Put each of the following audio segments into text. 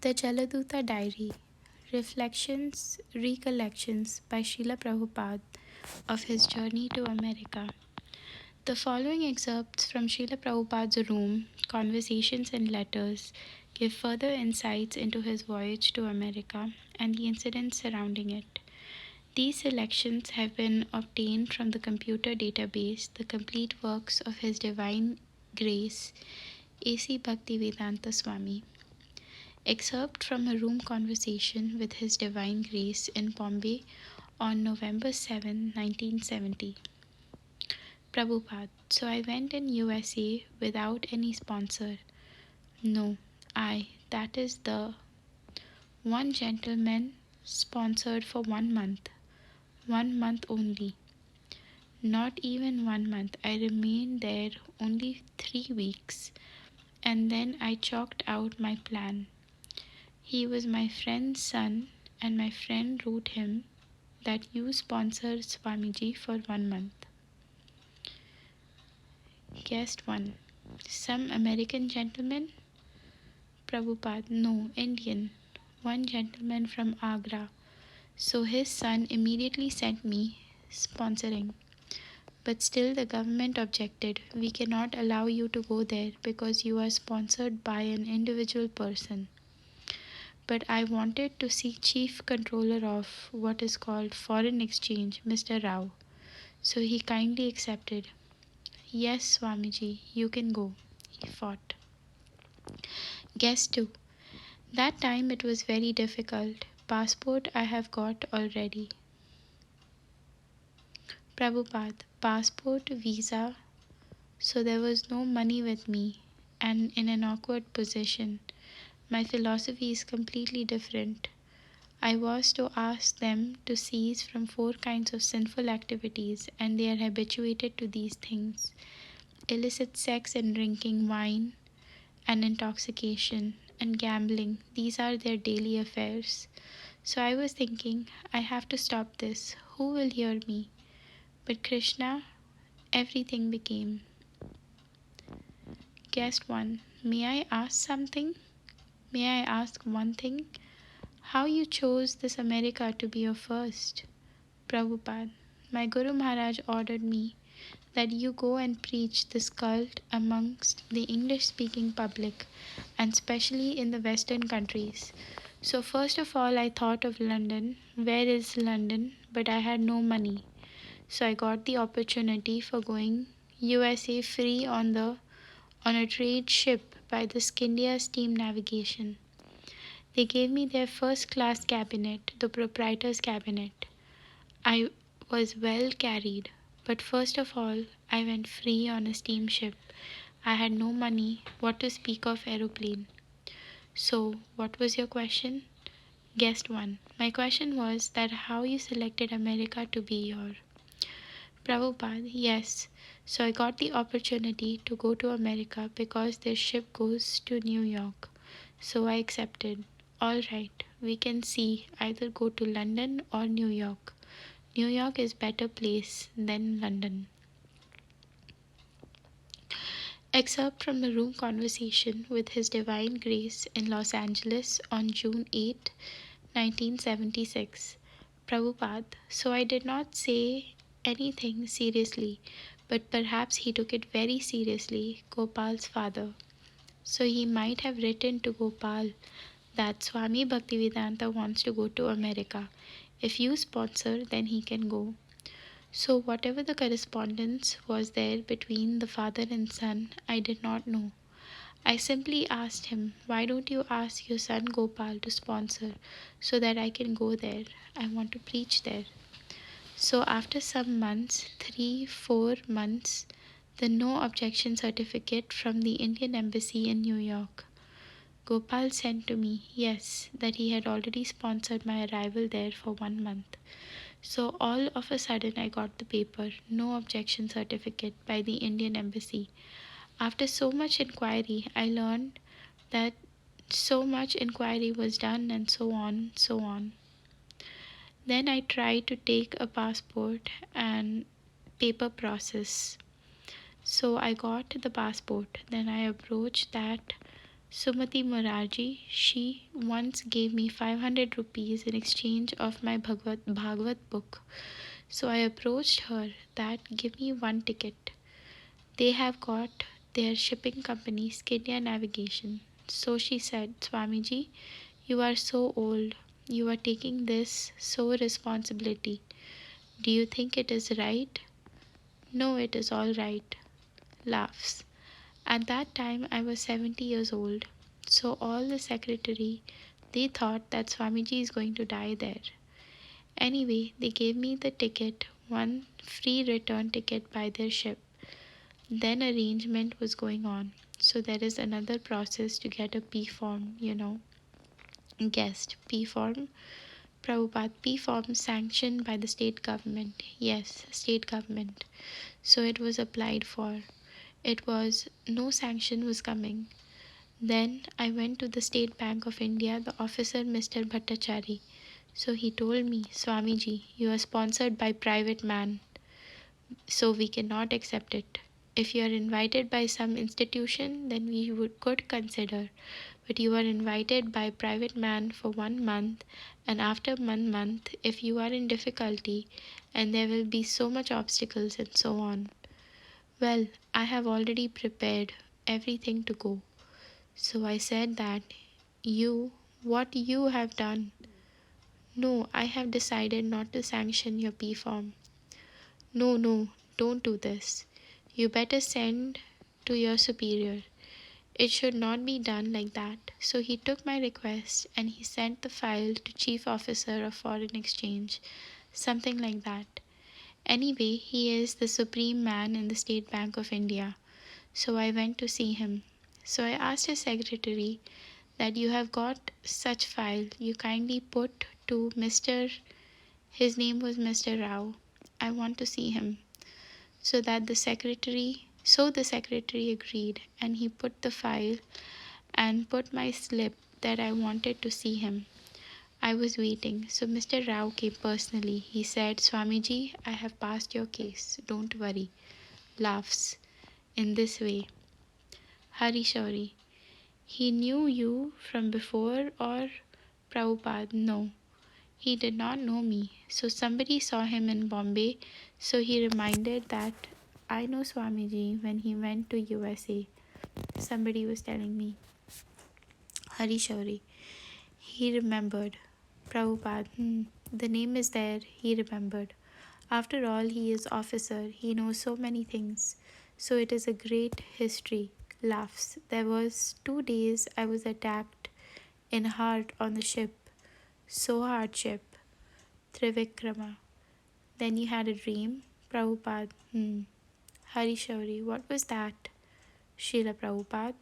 The Jaladuta Diary, Recollections by Srila Prabhupada of his journey to America. The following excerpts from Srila Prabhupada's room, conversations and letters give further insights into his voyage to America and the incidents surrounding it. These selections have been obtained from the computer database, The Complete Works of His Divine Grace, A.C. Bhaktivedanta Swami. Excerpt from a room conversation with His Divine Grace in Bombay on November 7, 1970. Prabhupada, so I went in USA without any sponsor. No, that is the one gentleman sponsored for 1 month. 1 month only. Not even 1 month. I remained there only 3 weeks. And then I chalked out my plan. He was my friend's son, and my friend wrote him that you sponsor Swamiji for 1 month. Guest 1. Some American gentleman? Prabhupada, no, Indian. One gentleman from Agra. So his son immediately sent me sponsoring. But still the government objected. We cannot allow you to go there because you are sponsored by an individual person. But I wanted to see Chief Controller of what is called Foreign Exchange, Mr. Rao. So he kindly accepted. Yes, Swamiji, you can go. He fought. Guess 2. That time it was very difficult. Passport I have got already. Prabhupada, passport, visa. So there was no money with me and in an awkward position. My philosophy is completely different. I was to ask them to cease from 4 kinds of sinful activities, and they are habituated to these things: illicit sex and drinking wine, and intoxication, and gambling. These are their daily affairs. So I was thinking, I have to stop this. Who will hear me? But Krishna, everything became. Guest 1. May I ask something? May I ask one thing? How you chose this America to be your first? Prabhupada, my Guru Maharaj ordered me that you go and preach this cult amongst the English-speaking public, and especially in the Western countries. So first of all, I thought of London. Where is London? But I had no money. So I got the opportunity for going USA free on a trade ship by the Skindia Steam Navigation. They gave me their first-class cabinet, the proprietor's cabinet. I was well carried, but first of all, I went free on a steamship. I had no money, what to speak of aeroplane. So, what was your question? Guest 1. My question was that how you selected America to be your. Prabhupada, yes. So I got the opportunity to go to America because their ship goes to New York. So I accepted. All right, we can see either go to London or New York. New York is better place than London. Excerpt from a room conversation with His Divine Grace in Los Angeles on June 8, 1976. Prabhupada, so I did not say anything seriously, but perhaps he took it very seriously, Gopal's father. So he might have written to Gopal that Swami Bhaktivedanta wants to go to America. If you sponsor, then he can go. So whatever the correspondence was there between the father and son, I did not know. I simply asked him, why don't you ask your son Gopal to sponsor so that I can go there? I want to preach there. So after some months, 3-4 months, the no objection certificate from the Indian Embassy in New York. Gopal sent to me, yes, that he had already sponsored my arrival there for 1 month. So all of a sudden I got the paper, no objection certificate by the Indian Embassy. After so much inquiry, I learned that so much inquiry was done and so on, so on. Then I tried to take a passport and paper process. So I got the passport. Then I approached that Sumati Morarji, she once gave me 500 rupees in exchange of my Bhagavad book. So I approached her that give me one ticket. They have got their shipping company, Skindia Navigation. So she said, Swamiji, you are so old. You are taking this so responsibility. Do you think it is right? No, it is all right. Laughs. At that time I was 70 years old. So all the secretary, they thought that Swamiji is going to die there. Anyway, they gave me the ticket, one free return ticket by their ship. Then arrangement was going on. So there is another process to get a P form, Guest. P form. Prabhupada, P form sanctioned by the state government. Yes, state government. So it was applied for. It was no sanction was coming. Then I went to the State Bank of India, the officer Mr. Bhattachari. So he told me, Swamiji, you are sponsored by private man, so we cannot accept it. If you are invited by some institution, then could consider. But you are invited by private man for 1 month, and after 1 month, if you are in difficulty, and there will be so much obstacles and so on. Well, I have already prepared everything to go. So I said that, what you have done? No, I have decided not to sanction your P form. No, no, don't do this. You better send to your superior. It should not be done like that. So he took my request and he sent the file to Chief Officer of Foreign Exchange, something like that. Anyway, he is the supreme man in the State Bank of India. So I went to see him. So I asked his secretary that you have got such file, you kindly put to Mr. His name was Mr. Rao. I want to see him. So the secretary agreed and he put the file and put my slip that I wanted to see him. I was waiting. So Mr. Rao came personally. He said, Swamiji, I have passed your case. Don't worry. Laughs. In this way. Hari Shauri. He knew you from before or Prabhupada? No. He did not know me. So somebody saw him in Bombay. So he reminded that I know Swamiji when he went to USA. Somebody was telling me. Hari Shauri. He remembered. Prabhupada. The name is there. He remembered. After all, he is officer. He knows so many things. So it is a great history. Laughs. There was 2 days I was attacked in heart on the ship. So hardship. Trivikrama. Then you had a dream. Prabhupada. Hari Shauri. What was that? Srila Prabhupada.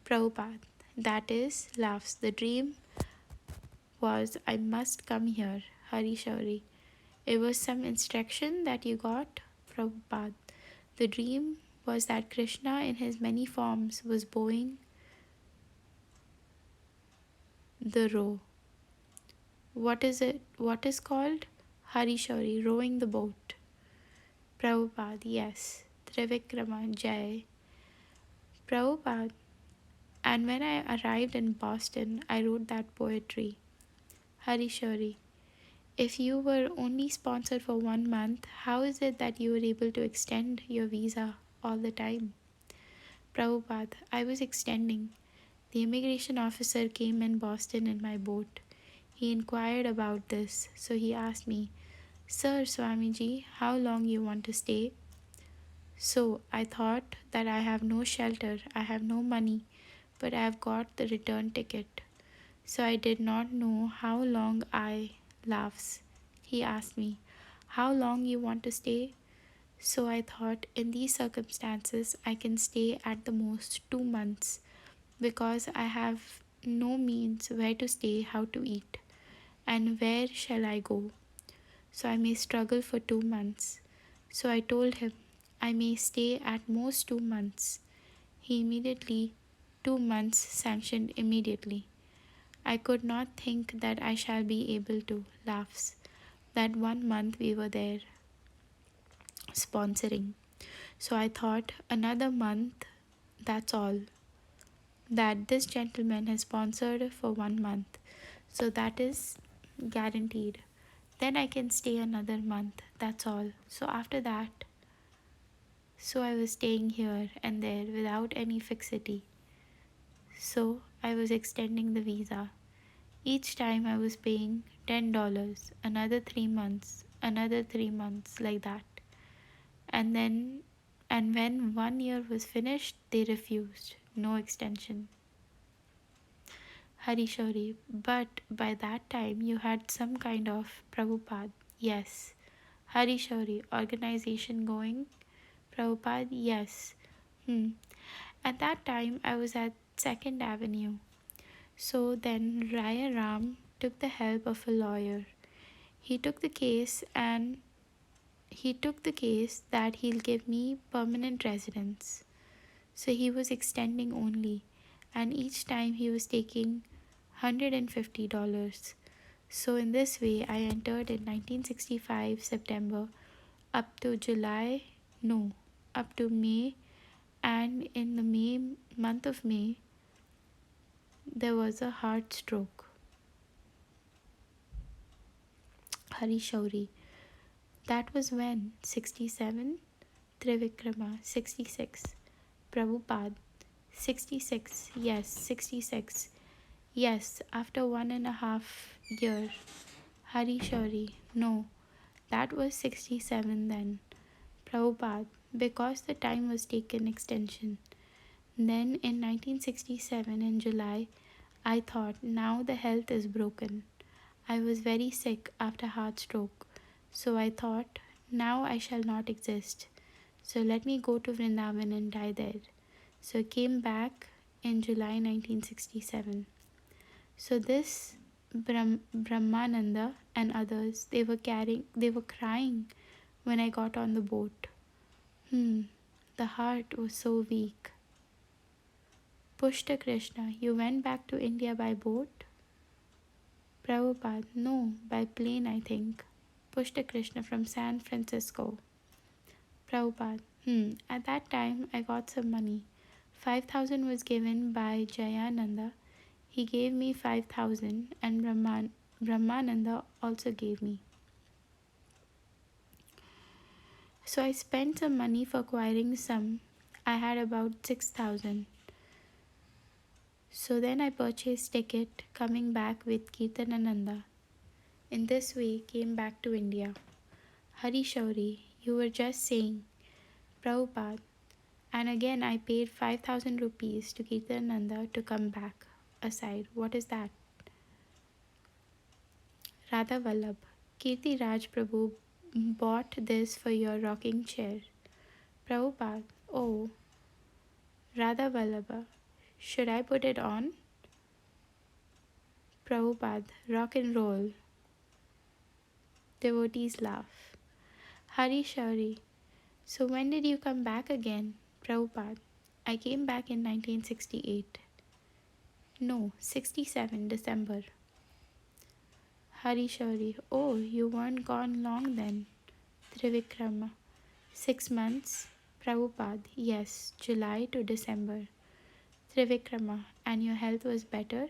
Prabhupada. That is, laughs. The dream was I must come here. Hari Shauri. It was some instruction that you got. Prabhupada. The dream was that Krishna in his many forms was bowing the row. What is it? What is called? Hari Shauri. Rowing the boat. Prabhupada. Yes. Trivikrama Jai. Prabhupada. And when I arrived in Boston, I wrote that poetry. Hari Shauri. If you were only sponsored for 1 month, how is it that you were able to extend your visa all the time? Prabhupada. I was extending. The immigration officer came in Boston in my boat. He inquired about this, so he asked me, Sir Swamiji, how long you want to stay? So I thought that I have no shelter, I have no money, but I have got the return ticket. So I did not know how long I laughs. He asked me, how long you want to stay? So I thought in these circumstances I can stay at the most 2 months because I have no means where to stay, how to eat, and where shall I go? So I may struggle for 2 months. So I told him I may stay at most 2 months. He immediately, 2 months sanctioned immediately. I could not think that I shall be able to, laughs. That 1 month we were there sponsoring. So I thought another month, that's all. that this gentleman has sponsored for 1 month. So that is guaranteed. Then I can stay another month. That's all. So after that, so I was staying here and there without any fixity. So I was extending the visa. Each time I was paying $10, another 3 months, another 3 months, like that. And then, and when 1 year was finished, they refused. No extension. Harishori, but by that time you had some kind of Prabhupada. Yes. Harishori, organization going. Prabhupada, yes. At that time I was at 2nd Avenue. So then Raya Ram took the help of a lawyer. He took the case and he took the case that he'll give me permanent residence. So he was extending only, and each time he was taking $150. So in this way I entered in 1965 September up to July, no, up to May, and in the month of May there was a heart stroke. Hari Shauri. That was when? 67? Trivikrama, 66. Prabhupada, 66. Yes, 66. Yes, after 1.5 years. Hari Shauri. No, that was 67 then. Prabhupada, because the time was taken extension. Then in 1967 in July, I thought now the health is broken. I was very sick after heart stroke. So I thought now I shall not exist. So let me go to Vrindavan and die there. So I came back in July 1967. So this Brahmananda and others, they were crying when I got on the boat. The heart was so weak. Pushta Krishna, you went back to India by boat? Prabhupada, no, by plane I think. Pushta Krishna from San Francisco. Prabhupada, at that time I got some money. 5,000 was given by Jayananda. He gave me 5,000 and Brahmananda also gave me. So I spent some money for acquiring some. I had about 6,000. So then I purchased ticket coming back with Kirtanananda. In this way came back to India. Hari Shauri, you were just saying, Prabhupada, and again I paid 5,000 rupees to Kirtananda to come back. Aside, what is that? Radha Vallabh, Kirti Raj Prabhu bought this for your rocking chair. Prabhupada, oh, Radha Vallabha, should I put it on? Prabhupada, rock and roll. Devotees laugh. Hari Shauri, so when did you come back again? Prabhupada, I came back in 1968. No, 67 December. Hari Shauri, oh, you weren't gone long then. Trivikrama, 6 months. Prabhupada, yes, July to December. Trivikrama, and your health was better?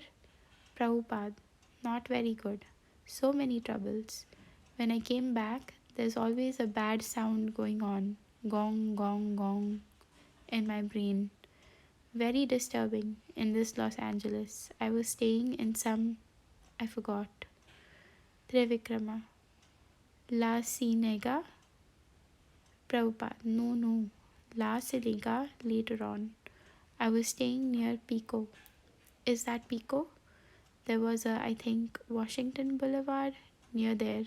Prabhupada, not very good. So many troubles. When I came back, there's always a bad sound going on. Gong, gong, gong in my brain. Very disturbing in this Los Angeles. I was staying in some, I forgot. Trivikrama. La Cinega? Prabhupada, no. La Cinega later on. I was staying near Pico. Is that Pico? There was I think, Washington Boulevard near there.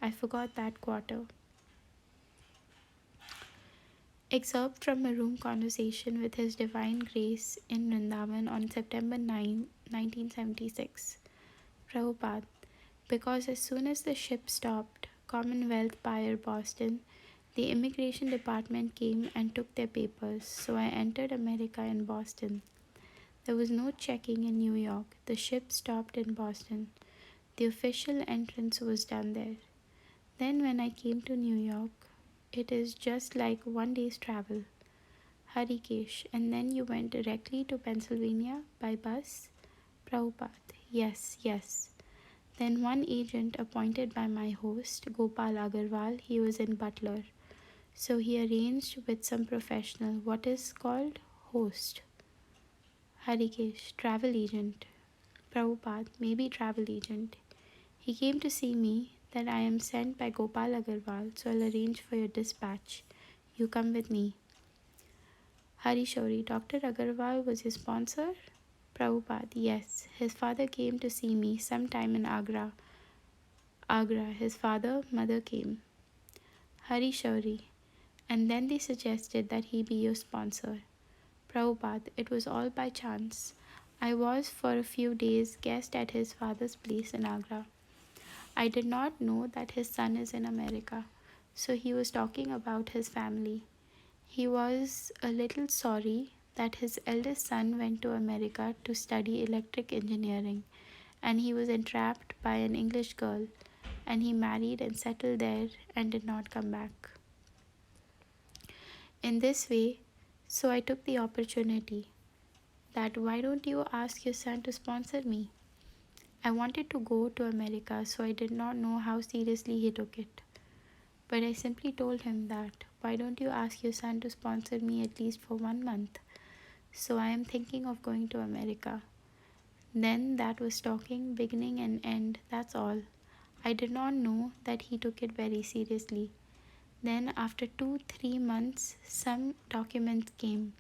I forgot that quarter. Excerpt from a room conversation with His Divine Grace in Vrindavan on September 9, 1976. Prabhupada, because as soon as the ship stopped, Commonwealth Pier Boston, the immigration department came and took their papers, so I entered America in Boston. There was no checking in New York. The ship stopped in Boston. The official entrance was done there. Then when I came to New York, it is just like one day's travel. Harikesh, and then you went directly to Pennsylvania by bus? Prabhupada, yes, yes. Then one agent appointed by my host, Gopal Agarwal, he was in Butler. So he arranged with some professional, what is called host. Harikesh, travel agent. Prabhupada, maybe travel agent. He came to see me that I am sent by Gopal Agarwal, so I'll arrange for your dispatch. You come with me. Harishauri, Dr. Agarwal was your sponsor? Prabhupada, yes. His father came to see me sometime in Agra. His father, mother came. Harishauri, and then they suggested that he be your sponsor. Prabhupada, it was all by chance. I was for a few days guest at his father's place in Agra. I did not know that his son is in America, so he was talking about his family. He was a little sorry that his eldest son went to America to study electric engineering, and he was entrapped by an English girl, and he married and settled there and did not come back. In this way, so I took the opportunity that why don't you ask your son to sponsor me? I wanted to go to America, so I did not know how seriously he took it. But I simply told him that why don't you ask your son to sponsor me at least for 1 month? So I am thinking of going to America. Then that was talking, beginning and end, that's all. I did not know that he took it very seriously. Then after 2-3 months, some documents came.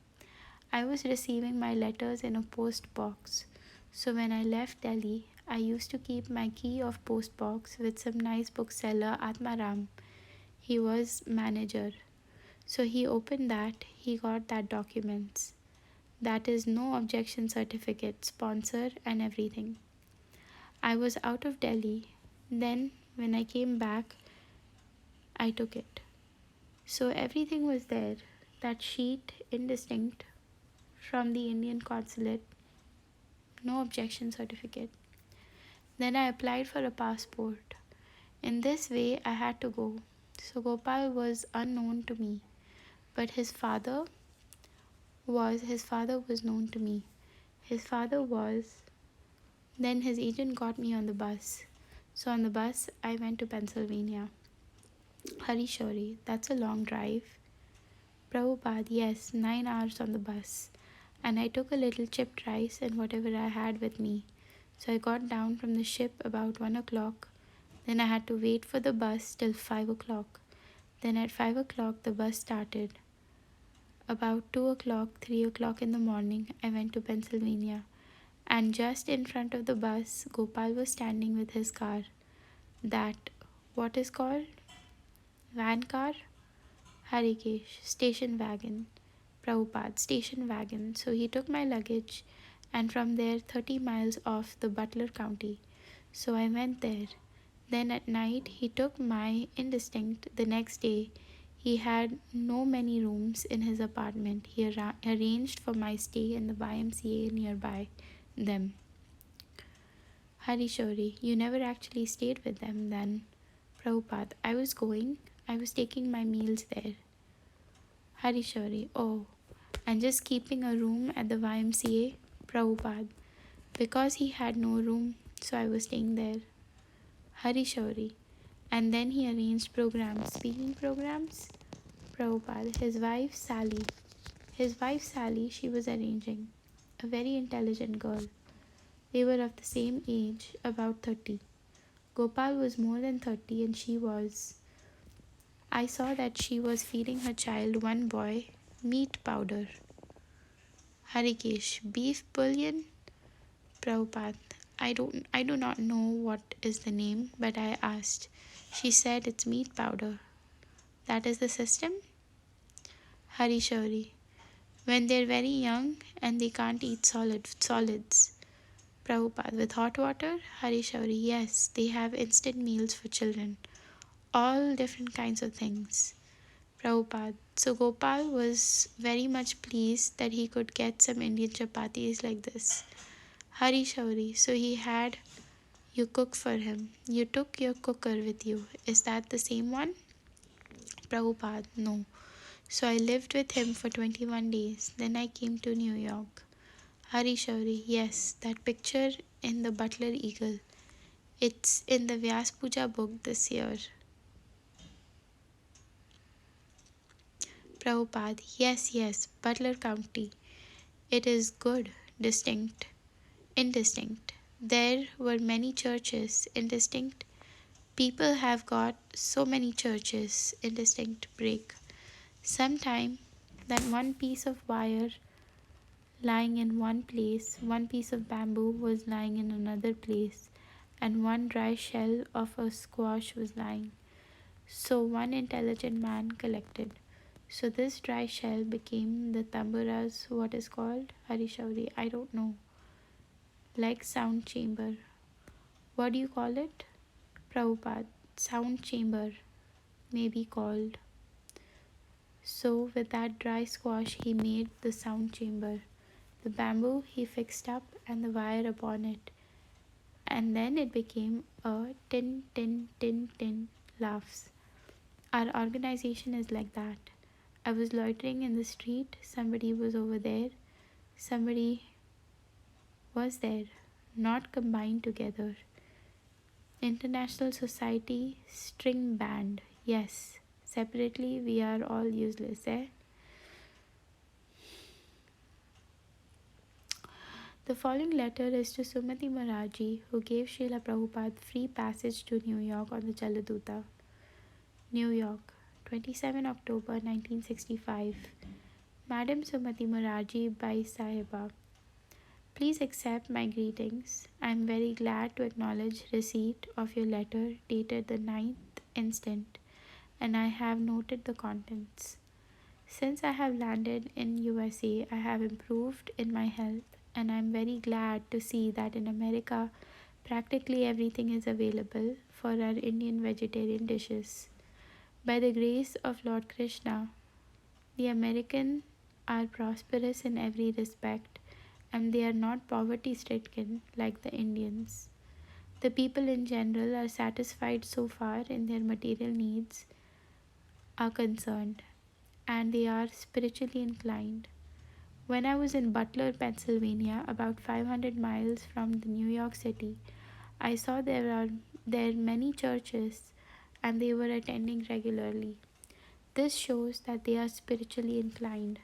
I was receiving my letters in a post box. So when I left Delhi, I used to keep my key of post box with some nice bookseller Atmaram. He was manager. So he opened that, he got that documents. That is no objection certificate, sponsor and everything. I was out of Delhi. Then when I came back, I took it. So everything was there. That sheet indistinct from the Indian consulate, no objection certificate. Then I applied for a passport. In this way, I had to go. So Gopal was unknown to me, but his father was known to me. His father was. Then his agent got me on the bus. So on the bus, I went to Pennsylvania. Harishori, that's a long drive. Prabhupada, yes, 9 hours on the bus. And I took a little chipped rice and whatever I had with me. So I got down from the ship about 1 o'clock. Then I had to wait for the bus till 5 o'clock. Then at 5 o'clock the bus started. About 2 o'clock, 3 o'clock in the morning, I went to Pennsylvania. And just in front of the bus, Gopal was standing with his car. That, what is called? Van car? Harikesh, station wagon. Prabhupada, station wagon. So he took my luggage and from there 30 miles off the Butler County. So I went there. Then at night he took my indistinct. The next day he had no many rooms in his apartment. He arranged for my stay in the YMCA nearby them. Harishori, you never actually stayed with them then. Prabhupada, I was taking my meals there. Harishori, oh, and just keeping a room at the YMCA. Prabhupada, because he had no room, so I was staying there. Harishori, and then he arranged programs, speaking programs. Prabhupada, his wife Sally, she was arranging. A very intelligent girl. They were of the same age, about 30. Gopal was more than 30 and she was. I saw that she was feeding her child, one boy, meat powder. Harikesh, beef bouillon? Prabhupada, I do not know what is the name, but I asked. She said it's meat powder. That is the system? Harishauri, when they're very young and they can't eat solids. Prabhupada, with hot water? Harishauri, yes, they have instant meals for children. All different kinds of things. Prabhupada, so Gopal was very much pleased that he could get some Indian chapatis like this. Harishauri, so he had you cook for him. You took your cooker with you. Is that the same one? Prabhupada, no. So I lived with him for 21 days. Then I came to New York. Hari Shauri, yes, that picture in the Butler Eagle. It's in the Vyas Puja book this year. Prabhupada, yes, yes, Butler County. It is good, distinct, indistinct. There were many churches, indistinct. People have got so many churches, indistinct break. Sometime that one piece of wire lying in one place, one piece of bamboo was lying in another place, and one dry shell of a squash was lying. So one intelligent man collected. So this dry shell became the tambura's what is called Harishauri. I don't know. Like sound chamber. What do you call it? Prabhupada. Sound chamber may be called. So with that dry squash he made the sound chamber. The bamboo he fixed up and the wire upon it. And then it became a tin tin tin tin laughs. Our organization is like that. I was loitering in the street, somebody was over there, somebody was there, not combined together. International Society String Band, yes, separately we are all useless, eh? The following letter is to Sumati Maraji, who gave Srila Prabhupada free passage to New York on the Jaladuta. New York, 27 October 1965. Madam Sumati Maraji Bai Sahiba, please accept my greetings. I am very glad to acknowledge receipt of your letter dated the 9th instant, and I have noted the contents. Since I have landed in USA, I have improved in my health, and I am very glad to see that in America practically everything is available for our Indian vegetarian dishes. By the grace of Lord Krishna, the Americans are prosperous in every respect, and they are not poverty stricken like the Indians. The people in general are satisfied so far in their material needs are concerned, and they are spiritually inclined. When I was in Butler, Pennsylvania, about 500 miles from the New York City, I saw there many churches and they were attending regularly. This shows that they are spiritually inclined.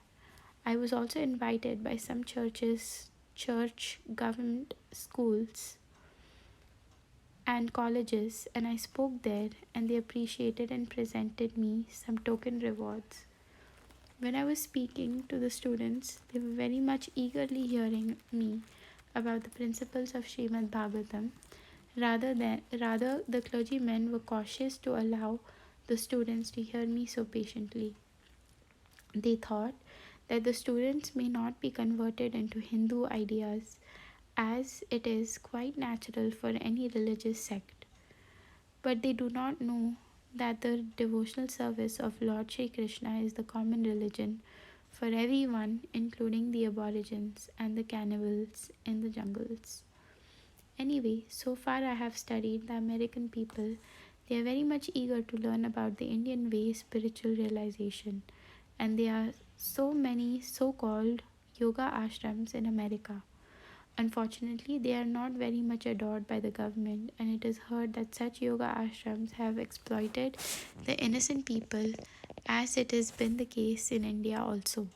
I was also invited by some churches, church government schools, and colleges, and I spoke there, and they appreciated and presented me some token rewards. When I was speaking to the students, they were very much eagerly hearing me about the principles of Srimad Bhagavatam. Rather, the clergymen were cautious to allow the students to hear me so patiently. They thought that the students may not be converted into Hindu ideas, as it is quite natural for any religious sect. But they do not know that the devotional service of Lord Shri Krishna is the common religion for everyone, including the aborigines and the cannibals in the jungles. Anyway, so far I have studied the American people. They are very much eager to learn about the Indian way spiritual realization, and there are so many so called yoga ashrams in America. Unfortunately, they are not very much adored by the government, and it is heard that such yoga ashrams have exploited the innocent people, as it has been the case in India also.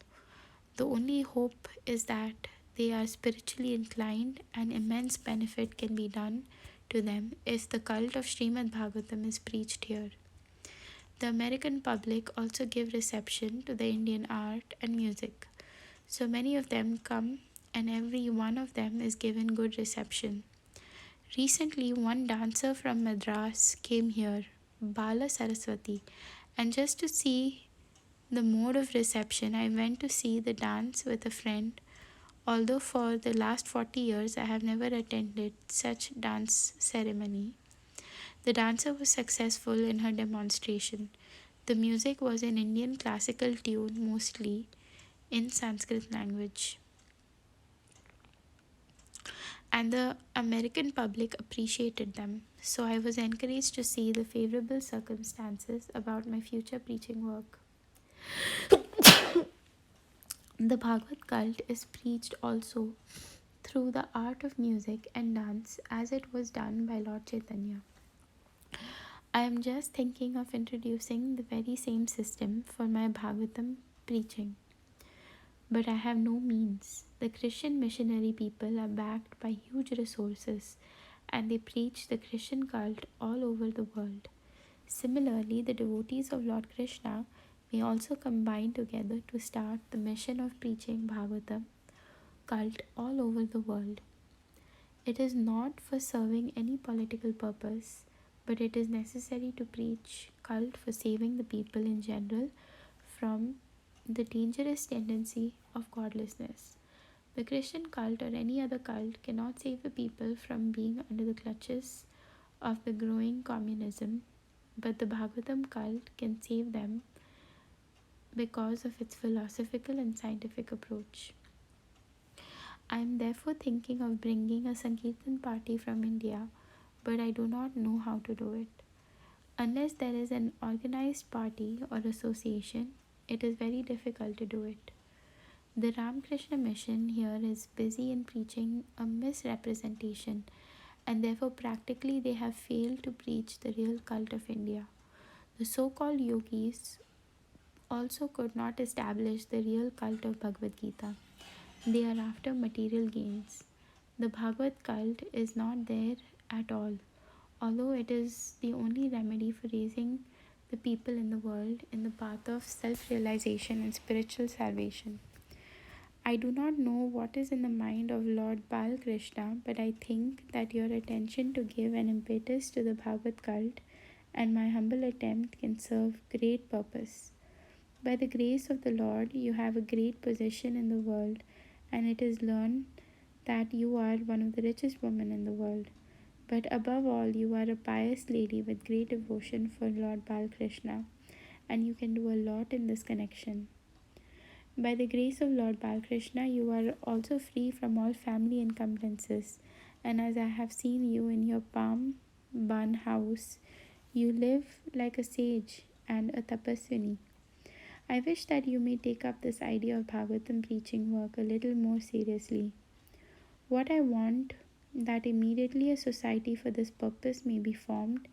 The only hope is that they are spiritually inclined, and immense benefit can be done to them if the cult of Srimad Bhagavatam is preached here. The American public also give reception to the Indian art and music. So many of them come, and every one of them is given good reception. Recently, one dancer from Madras came here, Bala Saraswati, and just to see the mode of reception, I went to see the dance with a friend. Although for the last 40 years I have never attended such dance ceremony, the dancer was successful in her demonstration. The music was an Indian classical tune, mostly in Sanskrit language, and the American public appreciated them. So I was encouraged to see the favorable circumstances about my future preaching work. The Bhagavad cult is preached also through the art of music and dance as it was done by Lord Chaitanya. I am just thinking of introducing the very same system for my Bhagavatam preaching. But I have no means. The Christian missionary people are backed by huge resources and they preach the Christian cult all over the world. Similarly, the devotees of Lord Krishna may also combine together to start the mission of preaching Bhagavatam cult all over the world. It is not for serving any political purpose, but it is necessary to preach cult for saving the people in general from the dangerous tendency of godlessness. The Christian cult or any other cult cannot save the people from being under the clutches of the growing communism, but the Bhagavatam cult can save them because of its philosophical and scientific approach. I am therefore thinking of bringing a Sankirtan party from India, but I do not know how to do it. Unless there is an organized party or association, it is very difficult to do it. The Ramakrishna mission here is busy in preaching a misrepresentation, and therefore practically they have failed to preach the real cult of India. The so called yogis also could not establish the real cult of Bhagavad Gita. They are after material gains. The Bhagavad cult is not there at all, although it is the only remedy for raising the people in the world in the path of self realization and spiritual salvation. I do not know what is in the mind of Lord Balkrishna, but I think that your attention to give an impetus to the Bhagavad cult and my humble attempt can serve great purpose. By the grace of the Lord, you have a great position in the world, and it is learned that you are one of the richest women in the world. But above all, you are a pious lady with great devotion for Lord Balkrishna, and you can do a lot in this connection. By the grace of Lord Balkrishna, you are also free from all family encumbrances, and as I have seen you in your palm bun house, you live like a sage and a tapaswini. I wish that you may take up this idea of Bhagavatam preaching work a little more seriously. What I want that immediately a society for this purpose may be formed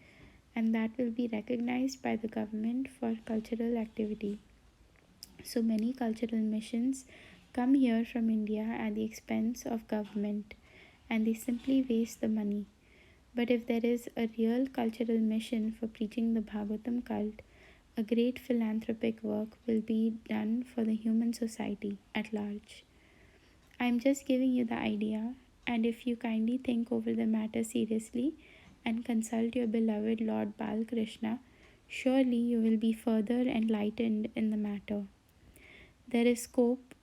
and that will be recognized by the government for cultural activity. So many cultural missions come here from India at the expense of government and they simply waste the money. But if there is a real cultural mission for preaching the Bhagavatam cult, a great philanthropic work will be done for the human society at large. I am just giving you the idea, and if you kindly think over the matter seriously and consult your beloved Lord Balkrishna, surely you will be further enlightened in the matter. There is scope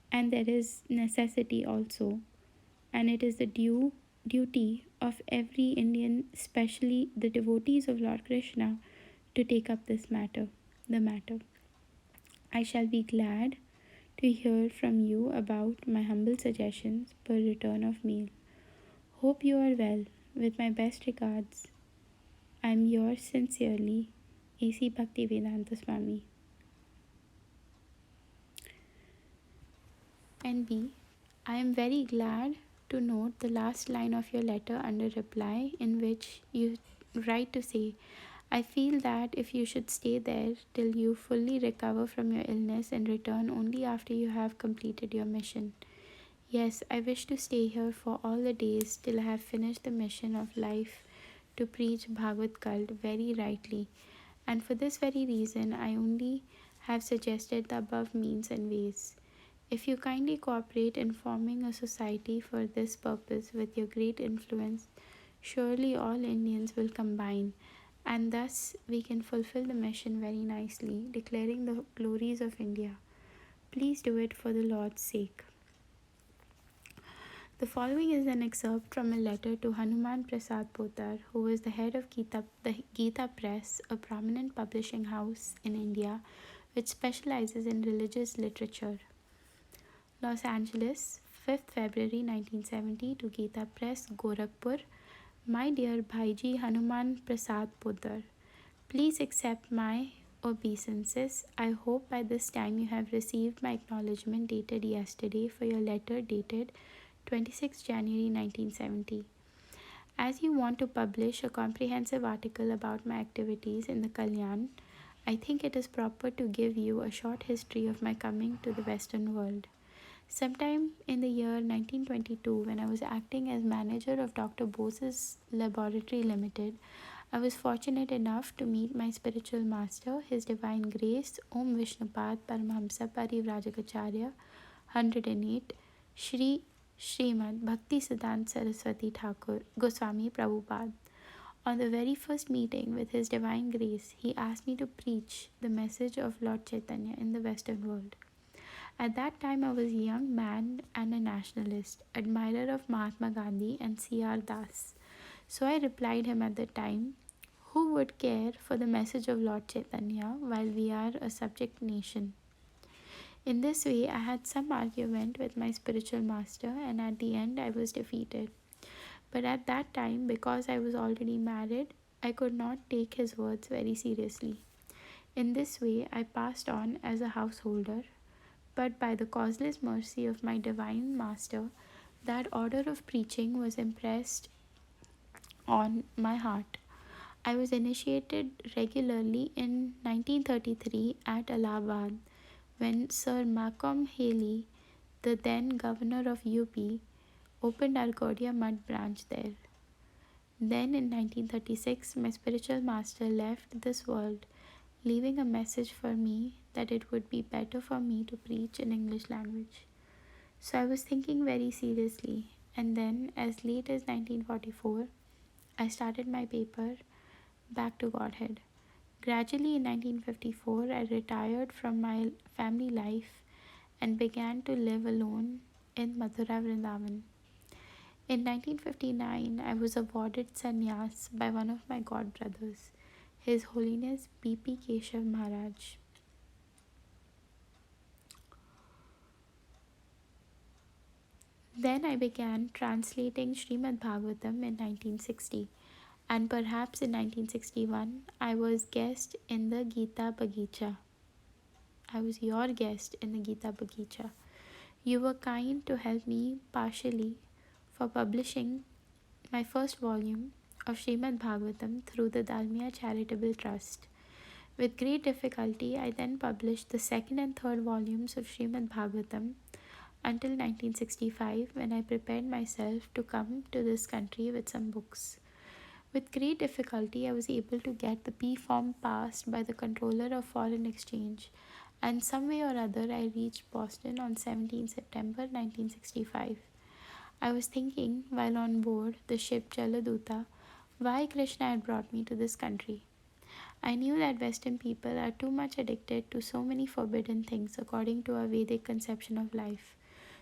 and there is necessity also, and it is the duty of every Indian, especially the devotees of Lord Krishna, to take up the matter. I shall be glad to hear from you about my humble suggestions per return of mail. Hope you are well. With my best regards, I am yours sincerely, A.C. Bhaktivedanta Swami. N.B. I am very glad to note the last line of your letter under reply, in which you write to say, I feel that if you should stay there till you fully recover from your illness and return only after you have completed your mission. Yes, I wish to stay here for all the days till I have finished the mission of life to preach Bhagavad cult very rightly, and for this very reason I only have suggested the above means and ways. If you kindly cooperate in forming a society for this purpose with your great influence, surely all Indians will combine, and thus we can fulfill the mission very nicely, declaring the glories of India. Please do it for the Lord's sake. The following is an excerpt from a letter to Hanuman Prasad Poddar, who was the head of the Gita Press, a prominent publishing house in India which specializes in religious literature. Los Angeles, 5th February 1970 to Gita Press, Gorakhpur. My dear Bhaiji Hanuman Prasad Poddar, please accept my obeisances. I hope by this time you have received my acknowledgement dated yesterday for your letter dated 26 January 1970. As you want to publish a comprehensive article about my activities in the Kalyan, I think it is proper to give you a short history of my coming to the Western world. Sometime in the year 1922, when I was acting as manager of Dr. Bose's Laboratory Limited, I was fortunate enough to meet my spiritual master, His Divine Grace, Om Vishnupad Paramahamsa Parivrajagacharya, 108, Shri Srimad Bhaktisiddhanta Saraswati Thakur Goswami Prabhupada. On the very first meeting with His Divine Grace, he asked me to preach the message of Lord Chaitanya in the Western world. At that time, I was a young man and a nationalist, admirer of Mahatma Gandhi and C.R. Das. So I replied him at the time, who would care for the message of Lord Chaitanya while we are a subject nation? In this way, I had some argument with my spiritual master, and at the end, I was defeated. But at that time, because I was already married, I could not take his words very seriously. In this way, I passed on as a householder, but by the causeless mercy of my divine master, that order of preaching was impressed on my heart. I was initiated regularly in 1933 at Allahabad when Sir Malcolm Haley, the then governor of UP, opened our Gaudiya Mutt branch there. Then in 1936, my spiritual master left this world, leaving a message for me that it would be better for me to preach in English language. So I was thinking very seriously, and then as late as 1944, I started my paper, Back to Godhead. Gradually in 1954, I retired from my family life and began to live alone in Mathura Vrindavan. In 1959, I was awarded sannyas by one of my god brothers, His Holiness B.P. Keshav Maharaj. Then I began translating Srimad Bhagavatam in 1960, and perhaps in 1961, I was guest in the Gita Bagicha. I was your guest in the Gita Bagicha. You were kind to help me partially for publishing my first volume of Srimad Bhagavatam through the Dalmia Charitable Trust. With great difficulty, I then published the second and third volumes of Srimad Bhagavatam until 1965, when I prepared myself to come to this country with some books. With great difficulty, I was able to get the P form passed by the Controller of Foreign Exchange, and some way or other I reached Boston on 17 September 1965. I was thinking, while on board the ship Jaladuta, why Krishna had brought me to this country. I knew that Western people are too much addicted to so many forbidden things according to our Vedic conception of life.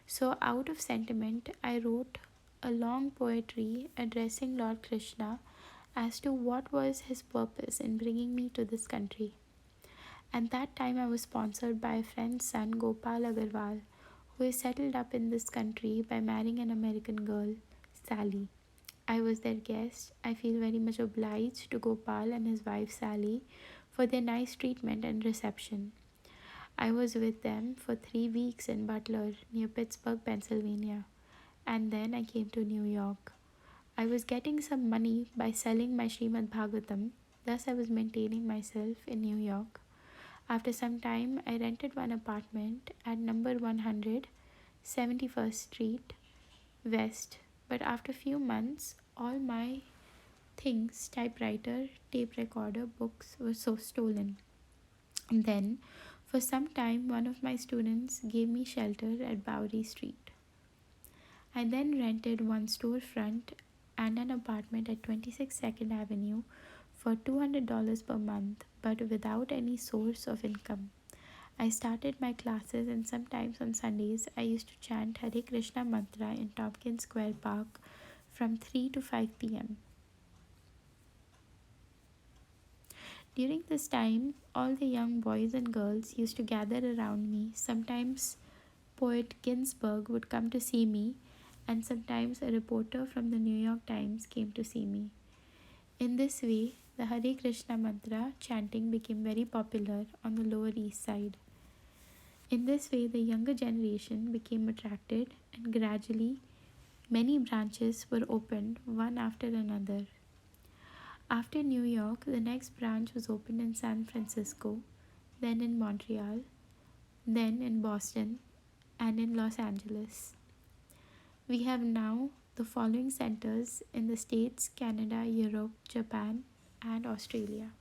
So, out of sentiment, I wrote a long poetry addressing Lord Krishna as to what was his purpose in bringing me to this country. At that time, I was sponsored by a friend's son, Gopal Agarwal, who is settled up in this country by marrying an American girl, Sally. I was their guest. I feel very much obliged to Gopal and his wife Sally for their nice treatment and reception. I was with them for 3 weeks in Butler, near Pittsburgh, Pennsylvania, and then I came to New York. I was getting some money by selling my Srimad Bhagavatam, thus, I was maintaining myself in New York. After some time, I rented one apartment at number 100, 71st Street, West. But after few months, all my things, typewriter, tape recorder, books were so stolen. And then, for some time, one of my students gave me shelter at Bowery Street. I then rented one storefront and an apartment at 26 2nd Avenue for $200 per month, but without any source of income. I started my classes, and sometimes on Sundays I used to chant Hare Krishna mantra in Tompkins Square Park from 3 to 5 p.m. During this time, all the young boys and girls used to gather around me. Sometimes poet Ginsberg would come to see me, and sometimes a reporter from the New York Times came to see me. In this way, the Hare Krishna mantra chanting became very popular on the Lower East Side. In this way, the younger generation became attracted, and gradually, many branches were opened one after another. After New York, the next branch was opened in San Francisco, then in Montreal, then in Boston, and in Los Angeles. We have now the following centers in the States, Canada, Europe, Japan, and Australia.